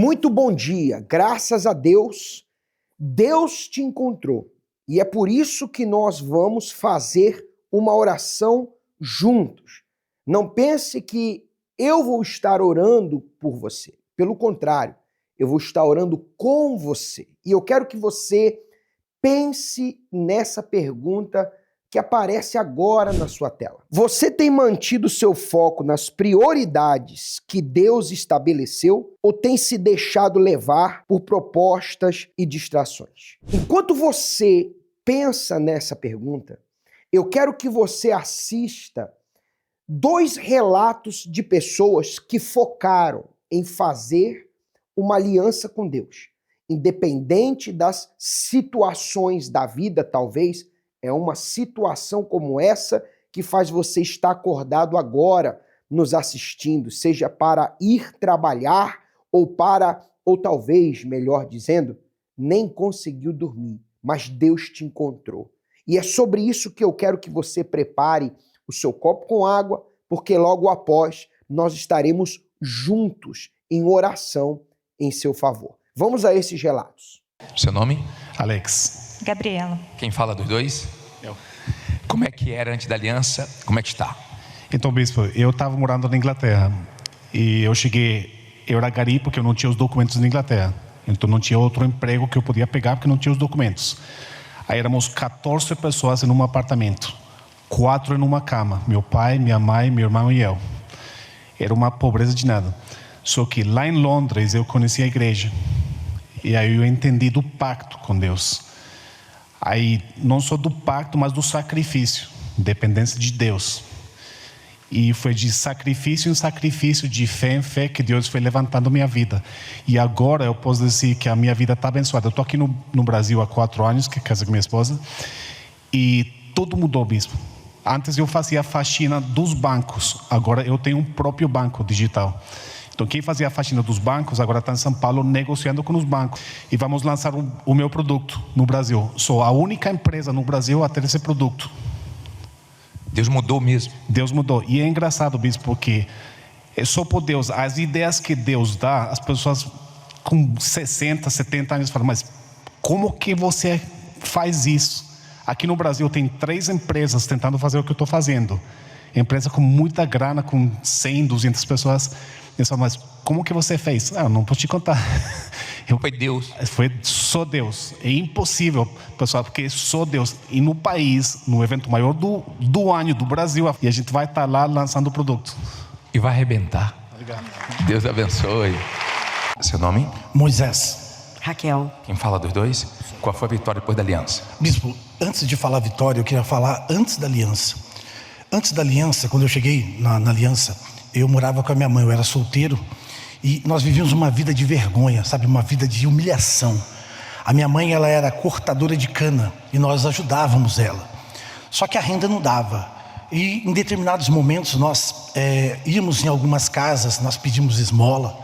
Muito bom dia, graças a Deus, Deus te encontrou. E é por isso que nós vamos fazer uma oração juntos. Não pense que eu vou estar orando por você. Pelo contrário, eu vou estar orando com você. E eu quero que você pense nessa pergunta que aparece agora na sua tela. Você tem mantido seu foco nas prioridades que Deus estabeleceu ou tem se deixado levar por propostas e distrações? Enquanto você pensa nessa pergunta, eu quero que você assista 2 relatos de pessoas que focaram em fazer uma aliança com Deus. Independente das situações da vida, talvez, é uma situação como essa que faz você estar acordado agora, nos assistindo, seja para ir trabalhar ou talvez, melhor dizendo, nem conseguiu dormir, mas Deus te encontrou. E é sobre isso que eu quero que você prepare o seu copo com água, porque logo após nós estaremos juntos em oração em seu favor. Vamos a esses relatos. Seu nome? Alex. Gabriela. Quem fala dos dois? Eu. Como é que era antes da aliança? Como é que está? Então, bispo, eu estava morando na Inglaterra e eu era gari porque eu não tinha os documentos na Inglaterra. Então não tinha outro emprego que eu podia pegar porque não tinha os documentos. Aí éramos 14 pessoas em um apartamento, 4 em uma cama, meu pai, minha mãe, meu irmão e eu. Era uma pobreza de nada. Só que lá em Londres eu conheci a igreja e aí eu entendi do pacto com Deus. Aí não só do pacto, mas do sacrifício, dependência de Deus. E foi de sacrifício em sacrifício, de fé em fé, que Deus foi levantando minha vida. E agora eu posso dizer que a minha vida está abençoada. Eu estou aqui no Brasil há 4 anos, que casei com minha esposa, e tudo mudou, bispo. Antes eu fazia a faxina dos bancos, agora eu tenho um próprio banco digital. Então quem fazia a faxina dos bancos agora está em São Paulo negociando com os bancos. E vamos lançar o meu produto no Brasil. Sou a única empresa no Brasil a ter esse produto. Deus mudou mesmo. Deus mudou. E é engraçado, bispo, porque é só por Deus. As ideias que Deus dá, as pessoas com 60, 70 anos falam, mas como que você faz isso? Aqui no Brasil tem 3 empresas tentando fazer o que eu estou fazendo. Empresa com muita grana, com 100, 200 pessoas. Eu falo, mas como que você fez? Não posso te contar. Foi Deus. Foi só Deus. É impossível, pessoal, porque é só Deus. E no país, no evento maior do ano do Brasil, e a gente vai estar lá lançando o produto. E vai arrebentar. Obrigado. Deus abençoe. Seu nome? Moisés. Raquel. Quem fala dos dois? Qual foi a vitória depois da aliança? Bispo, antes de falar vitória, eu queria falar antes da aliança. Antes da aliança, quando eu cheguei na aliança, eu morava com a minha mãe, eu era solteiro. E nós vivíamos uma vida de vergonha, sabe? Uma vida de humilhação. A minha mãe, ela era cortadora de cana e nós ajudávamos ela. Só que a renda não dava. E em determinados momentos nós íamos em algumas casas, nós pedimos esmola,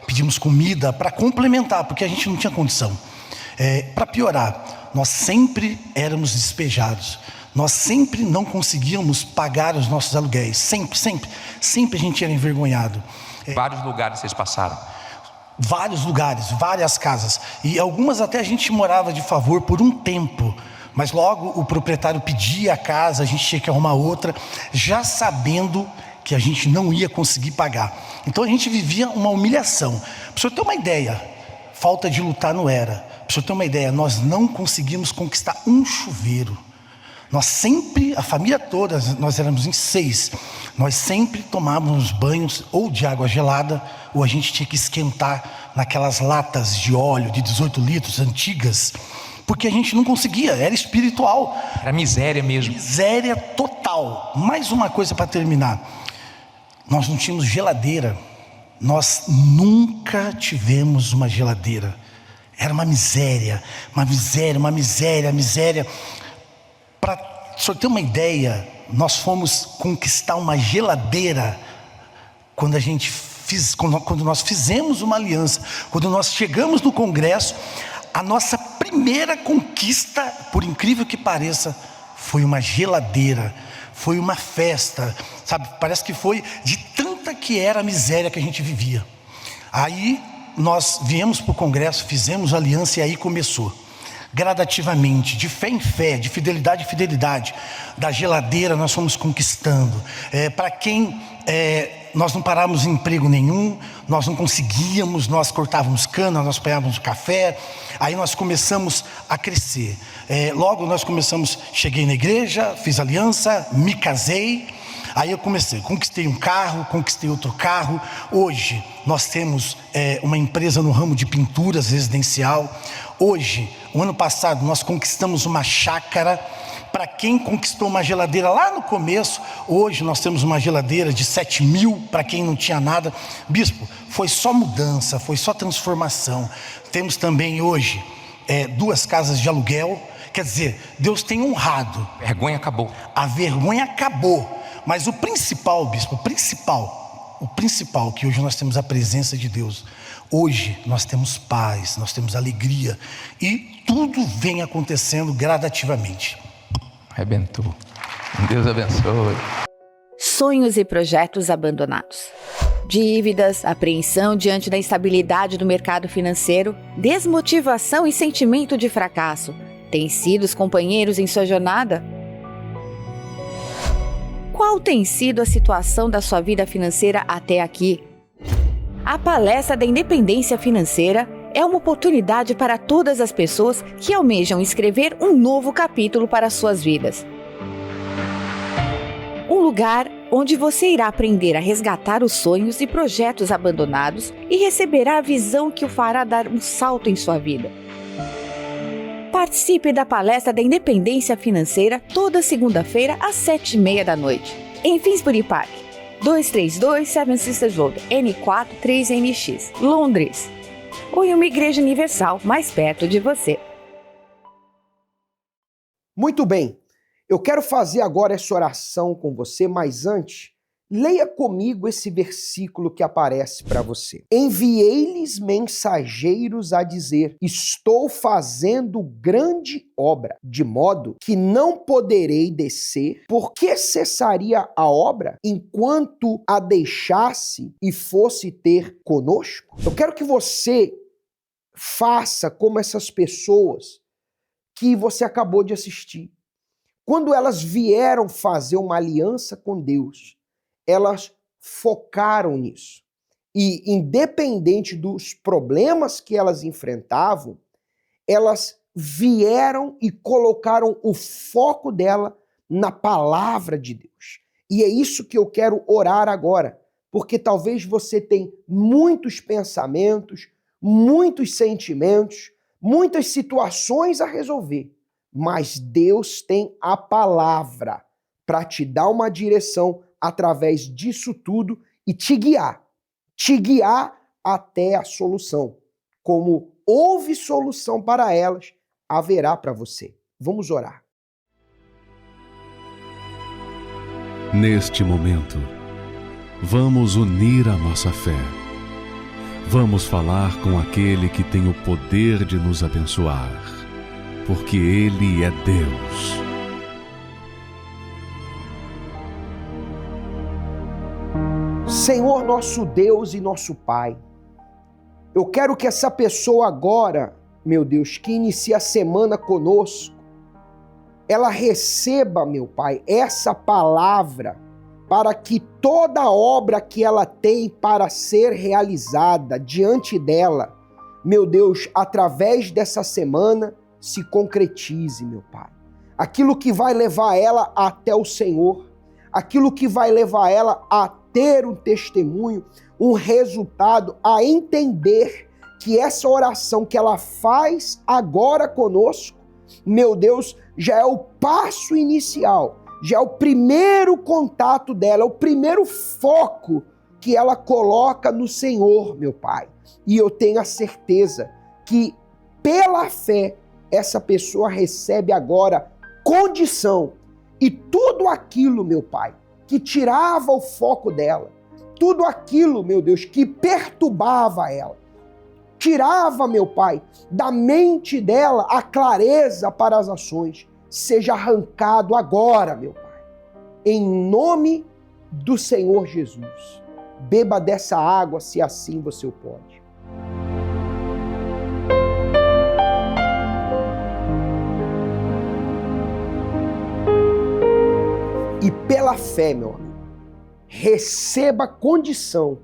pedimos comida para complementar, porque a gente não tinha condição. Para piorar, nós sempre éramos despejados. Nós sempre não conseguíamos pagar os nossos aluguéis. Sempre a gente era envergonhado. Vários lugares vocês passaram? Vários lugares, várias casas. E algumas até a gente morava de favor por um tempo. Mas logo o proprietário pedia a casa, a gente tinha que arrumar outra, já sabendo que a gente não ia conseguir pagar. Então a gente vivia uma humilhação. Para o senhor ter uma ideia, falta de lutar não era. Para o senhor ter uma ideia, nós não conseguimos conquistar um chuveiro. Nós sempre, a família toda, nós éramos em 6, nós sempre tomávamos banhos ou de água gelada, ou a gente tinha que esquentar naquelas latas de óleo de 18 litros antigas, porque a gente não conseguia, era espiritual. Era miséria mesmo. Miséria total. Mais uma coisa para terminar, nós não tínhamos geladeira, nós nunca tivemos uma geladeira. Era uma miséria. Para o senhor ter uma ideia, nós fomos conquistar uma geladeira quando nós fizemos uma aliança, quando nós chegamos no congresso. A nossa primeira conquista, por incrível que pareça, foi uma geladeira, foi uma festa, sabe? Parece que foi de tanta que era a miséria que a gente vivia. Aí nós viemos para o congresso, fizemos aliança e aí começou. Gradativamente, de fé em fé, de fidelidade em fidelidade. Da geladeira nós fomos conquistando. Para quem nós não parávamos em emprego nenhum, nós não conseguíamos, nós cortávamos cana, nós apanhávamos café. Aí nós começamos a crescer. Logo nós cheguei na igreja, fiz aliança, me casei. Aí eu conquistei um carro, conquistei outro carro. Hoje nós temos uma empresa no ramo de pinturas residencial. Hoje, o ano passado, nós conquistamos uma chácara. Para quem conquistou uma geladeira lá no começo, hoje nós temos uma geladeira de 7 mil, para quem não tinha nada. Bispo, foi só mudança, foi só transformação. Temos também hoje 2 casas de aluguel. Quer dizer, Deus tem honrado. A vergonha acabou. A vergonha acabou. Mas o principal, bispo, o principal, que hoje nós temos a presença de Deus. Hoje nós temos paz, nós temos alegria. E tudo vem acontecendo gradativamente. Arrebentou. Deus abençoe. Sonhos e projetos abandonados. Dívidas, apreensão diante da instabilidade do mercado financeiro, desmotivação e sentimento de fracasso. Têm sido os companheiros em sua jornada? Qual tem sido a situação da sua vida financeira até aqui? A Palestra da Independência Financeira é uma oportunidade para todas as pessoas que almejam escrever um novo capítulo para suas vidas. Um lugar onde você irá aprender a resgatar os sonhos e projetos abandonados e receberá a visão que o fará dar um salto em sua vida. Participe da Palestra da Independência Financeira toda segunda-feira às 7h30 da noite, em Finsbury Park, 232 Seven Sisters Road, N4 3NX, Londres, ou em uma igreja universal mais perto de você. Muito bem, eu quero fazer agora essa oração com você, mas antes, leia comigo esse versículo que aparece para você. Enviei-lhes mensageiros a dizer: estou fazendo grande obra, de modo que não poderei descer. Por que cessaria a obra enquanto a deixasse e fosse ter conosco? Eu quero que você faça como essas pessoas que você acabou de assistir. Quando elas vieram fazer uma aliança com Deus, elas focaram nisso. E independente dos problemas que elas enfrentavam, elas vieram e colocaram o foco dela na palavra de Deus. E é isso que eu quero orar agora, porque talvez você tenha muitos pensamentos, muitos sentimentos, muitas situações a resolver, mas Deus tem a palavra para te dar uma direção através disso tudo e te guiar até a solução. Como houve solução para elas, haverá para você. Vamos orar. Neste momento, vamos unir a nossa fé. Vamos falar com aquele que tem o poder de nos abençoar, porque Ele é Deus. Senhor, nosso Deus e nosso Pai, eu quero que essa pessoa agora, meu Deus, que inicia a semana conosco, ela receba, meu Pai, essa palavra para que toda obra que ela tem para ser realizada diante dela, meu Deus, através dessa semana, se concretize, meu Pai. Aquilo que vai levar ela até o Senhor, aquilo que vai levar ela a ter um testemunho, um resultado, a entender que essa oração que ela faz agora conosco, meu Deus, já é o passo inicial, já é o primeiro contato dela, é o primeiro foco que ela coloca no Senhor, meu Pai. E eu tenho a certeza que pela fé essa pessoa recebe agora condição e tudo aquilo, meu Pai, que tirava o foco dela, tudo aquilo, meu Deus, que perturbava ela, tirava, meu Pai, da mente dela a clareza para as ações, seja arrancado agora, meu Pai, em nome do Senhor Jesus. Beba dessa água, se assim você o pode. pela fé, meu amigo, receba condição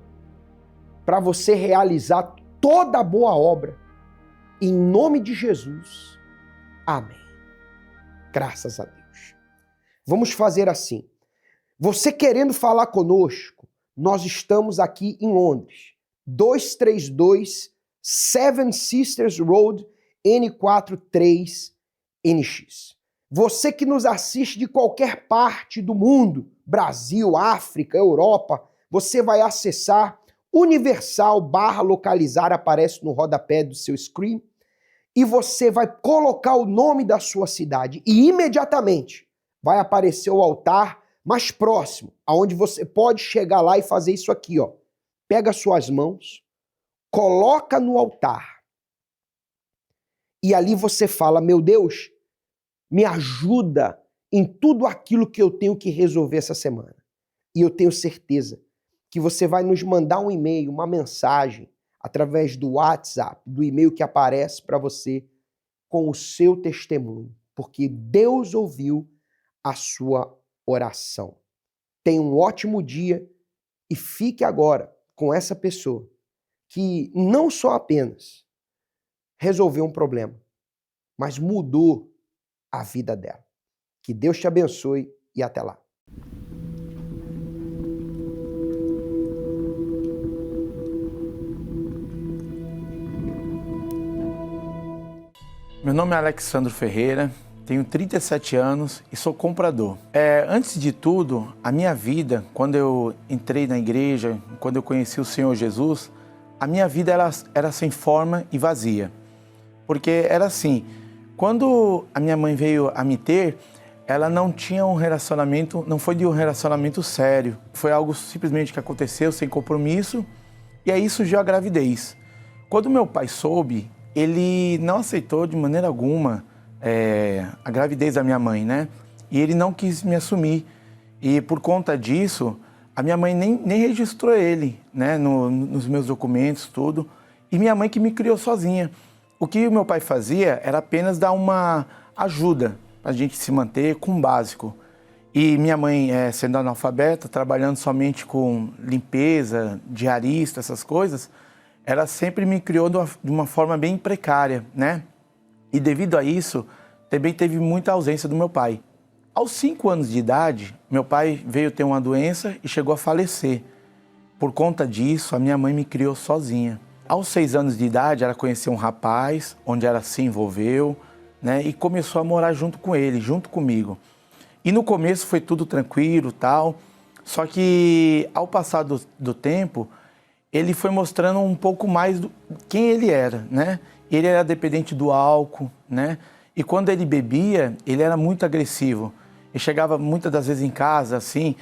para você realizar toda a boa obra. Em nome de Jesus. Amém. Graças a Deus. Vamos fazer assim. Você querendo falar conosco, nós estamos aqui em Londres. 232 Seven Sisters Road, N43 NX. Você que nos assiste de qualquer parte do mundo, Brasil, África, Europa, você vai acessar universal/localizar, aparece no rodapé do seu screen, e você vai colocar o nome da sua cidade e imediatamente vai aparecer o altar mais próximo, aonde você pode chegar lá e fazer isso aqui, ó. Pega suas mãos, coloca no altar e ali você fala: meu Deus, me ajuda em tudo aquilo que eu tenho que resolver essa semana. E eu tenho certeza que você vai nos mandar um e-mail, uma mensagem, através do WhatsApp, do e-mail que aparece para você, com o seu testemunho, porque Deus ouviu a sua oração. Tenha um ótimo dia e fique agora com essa pessoa que não só apenas resolveu um problema, mas mudou a vida dela. Que Deus te abençoe e até lá. Meu nome é Alexandro Ferreira, tenho 37 anos e sou comprador. Antes de tudo, a minha vida, quando eu entrei na igreja, quando eu conheci o Senhor Jesus, a minha vida era sem forma e vazia. Porque era assim, quando a minha mãe veio a me ter, ela não tinha um relacionamento, não foi de um relacionamento sério. Foi algo simplesmente que aconteceu sem compromisso e aí surgiu a gravidez. Quando meu pai soube, ele não aceitou de maneira alguma a gravidez da minha mãe, né? E ele não quis me assumir. E por conta disso, a minha mãe nem registrou ele, né? Nos meus documentos, tudo. E minha mãe que me criou sozinha. O que o meu pai fazia era apenas dar uma ajuda para a gente se manter com o básico. E minha mãe, sendo analfabeta, trabalhando somente com limpeza, diarista, essas coisas, ela sempre me criou de uma forma bem precária, né? E devido a isso, também teve muita ausência do meu pai. Aos 5 anos de idade, meu pai veio ter uma doença e chegou a falecer. Por conta disso, a minha mãe me criou sozinha. Aos 6 anos de idade, ela conheceu um rapaz, onde ela se envolveu, né? E começou a morar junto com ele, junto comigo. E no começo foi tudo tranquilo, tal. Só que ao passar do tempo, ele foi mostrando um pouco mais quem ele era, né? Ele era dependente do álcool, né? E quando ele bebia, ele era muito agressivo. Ele chegava muitas das vezes em casa, assim,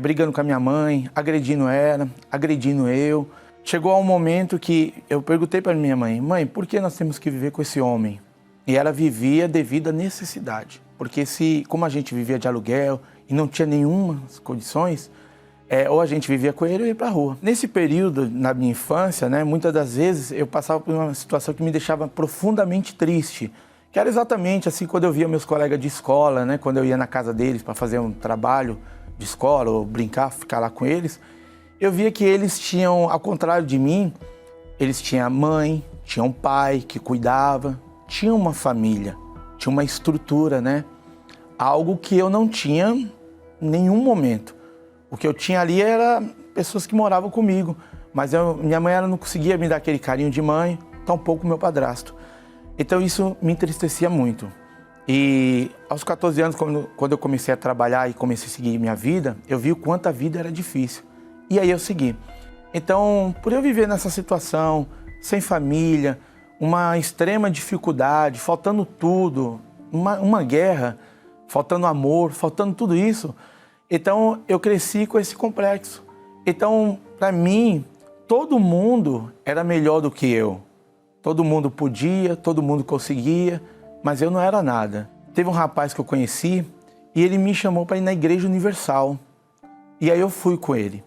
brigando com a minha mãe, agredindo ela, agredindo eu. Chegou um momento que eu perguntei para minha mãe: mãe, por que nós temos que viver com esse homem? E ela vivia devido à necessidade. Porque como a gente vivia de aluguel e não tinha nenhuma condições, ou a gente vivia com ele ou ia para a rua. Nesse período, na minha infância, né, muitas das vezes eu passava por uma situação que me deixava profundamente triste. Que era exatamente assim quando eu via meus colegas de escola, né, quando eu ia na casa deles para fazer um trabalho de escola ou brincar, ficar lá com eles. Eu via que eles tinham, ao contrário de mim, eles tinham mãe, tinham um pai que cuidava, tinham uma família, tinha uma estrutura, né? Algo que eu não tinha em nenhum momento. O que eu tinha ali era pessoas que moravam comigo, mas minha mãe ela não conseguia me dar aquele carinho de mãe, tampouco meu padrasto. Então isso me entristecia muito. E aos 14 anos, quando eu comecei a trabalhar e comecei a seguir minha vida, eu vi o quanto a vida era difícil. E aí eu segui. Então, por eu viver nessa situação, sem família, uma extrema dificuldade, faltando tudo, uma guerra, faltando amor, faltando tudo isso, então eu cresci com esse complexo. Então, para mim, todo mundo era melhor do que eu. Todo mundo podia, todo mundo conseguia, mas eu não era nada. Teve um rapaz que eu conheci e ele me chamou para ir na Igreja Universal. E aí eu fui com ele.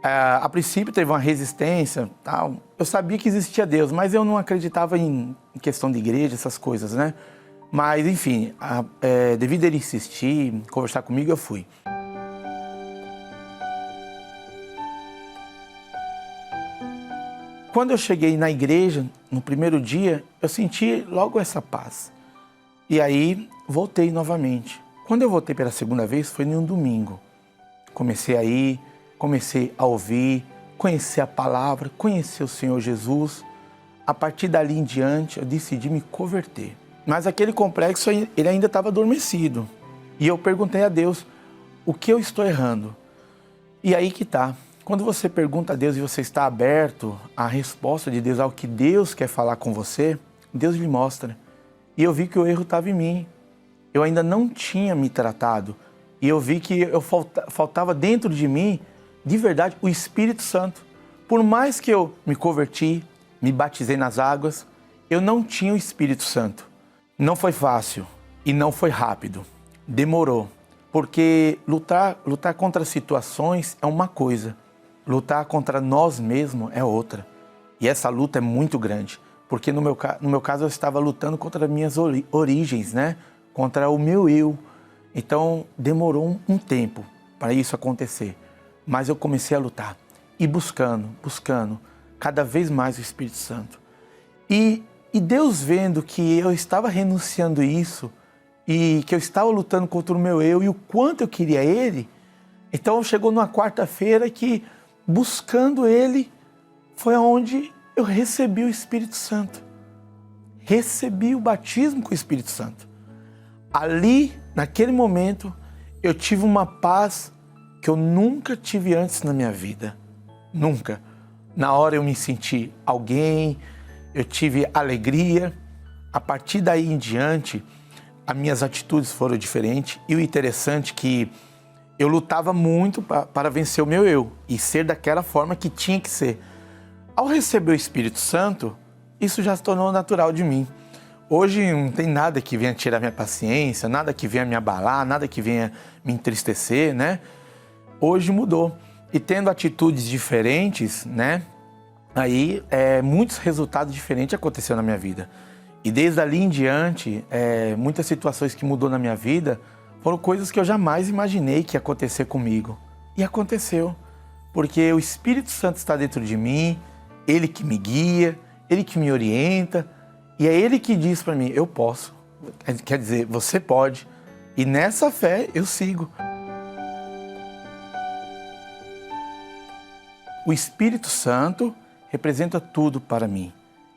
A princípio teve uma resistência, tal. Eu sabia que existia Deus, mas eu não acreditava em questão de igreja, essas coisas, né? Mas, enfim, devido a ele insistir, conversar comigo, eu fui. quando eu cheguei na igreja, no primeiro dia, eu senti logo essa paz. E aí, voltei novamente. Quando eu voltei pela segunda vez, foi em um domingo. Comecei a ir, comecei a ouvir, conhecer a palavra, conhecer o Senhor Jesus. A partir dali em diante, eu decidi me converter. Mas aquele complexo, ele ainda estava adormecido. E eu perguntei a Deus, o que eu estou errando? E aí que tá. Quando você pergunta a Deus e você está aberto à resposta de Deus, ao que Deus quer falar com você, Deus lhe mostra. E eu vi que o erro estava em mim. Eu ainda não tinha me tratado. E eu vi que faltava dentro de mim, de verdade, o Espírito Santo. Por mais que eu me converti, me batizei nas águas, eu não tinha o Espírito Santo. Não foi fácil e não foi rápido. Demorou. Porque lutar contra situações é uma coisa. Lutar contra nós mesmos é outra. E essa luta é muito grande. Porque no meu caso eu estava lutando contra as minhas origens, né? Contra o meu eu. Então demorou um tempo para isso acontecer. Mas eu comecei a lutar. E buscando cada vez mais o Espírito Santo. E Deus vendo que eu estava renunciando isso e que eu estava lutando contra o meu eu e o quanto eu queria Ele, então chegou numa quarta-feira que, buscando Ele, foi onde eu recebi o Espírito Santo. Recebi o batismo com o Espírito Santo. Ali, naquele momento, eu tive uma paz que eu nunca tive antes na minha vida. Nunca. Na hora eu me senti alguém, eu tive alegria. A partir daí em diante, as minhas atitudes foram diferentes. E o interessante é que eu lutava muito para vencer o meu eu e ser daquela forma que tinha que ser. Ao receber o Espírito Santo, isso já se tornou natural de mim. Hoje não tem nada que venha tirar minha paciência, nada que venha me abalar, nada que venha me entristecer, né? Hoje mudou. E tendo atitudes diferentes, né? Aí muitos resultados diferentes aconteceram na minha vida. E desde ali em diante, muitas situações que mudou na minha vida foram coisas que eu jamais imaginei que ia acontecer comigo. E aconteceu. Porque o Espírito Santo está dentro de mim, Ele que me guia, Ele que me orienta. E é Ele que diz para mim, eu posso. Quer dizer, você pode. E nessa fé eu sigo. O Espírito Santo representa tudo para mim.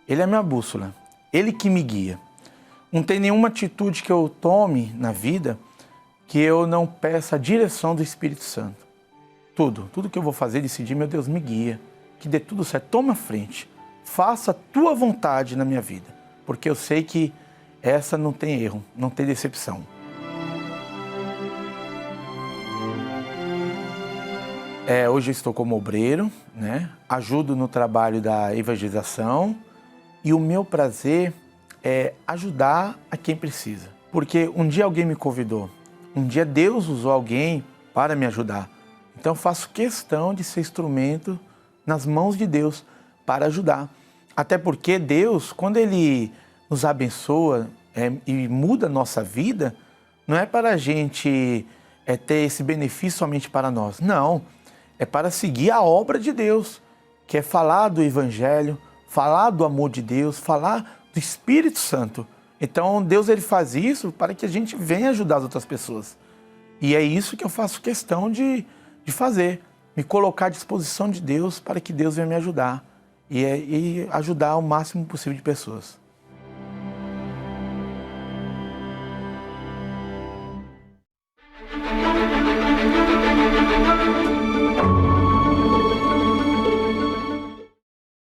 Ele é a minha bússola. Ele que me guia. Não tem nenhuma atitude que eu tome na vida que eu não peça a direção do Espírito Santo. Tudo que eu vou fazer, decidir, meu Deus, me guia. Que dê tudo certo. Toma a frente. Faça a tua vontade na minha vida. Porque eu sei que essa não tem erro, não tem decepção. Hoje eu estou como obreiro, né? Ajudo no trabalho da evangelização e o meu prazer é ajudar a quem precisa. Porque um dia alguém me convidou, um dia Deus usou alguém para me ajudar. Então eu faço questão de ser instrumento nas mãos de Deus para ajudar. Até porque Deus, quando Ele nos abençoa e muda a nossa vida, não é para a gente ter esse benefício somente para nós. Não. É para seguir a obra de Deus, que é falar do Evangelho, falar do amor de Deus, falar do Espírito Santo. Então Deus ele faz isso para que a gente venha ajudar as outras pessoas. E é isso que eu faço questão de fazer, me colocar à disposição de Deus para que Deus venha me ajudar e ajudar o máximo possível de pessoas.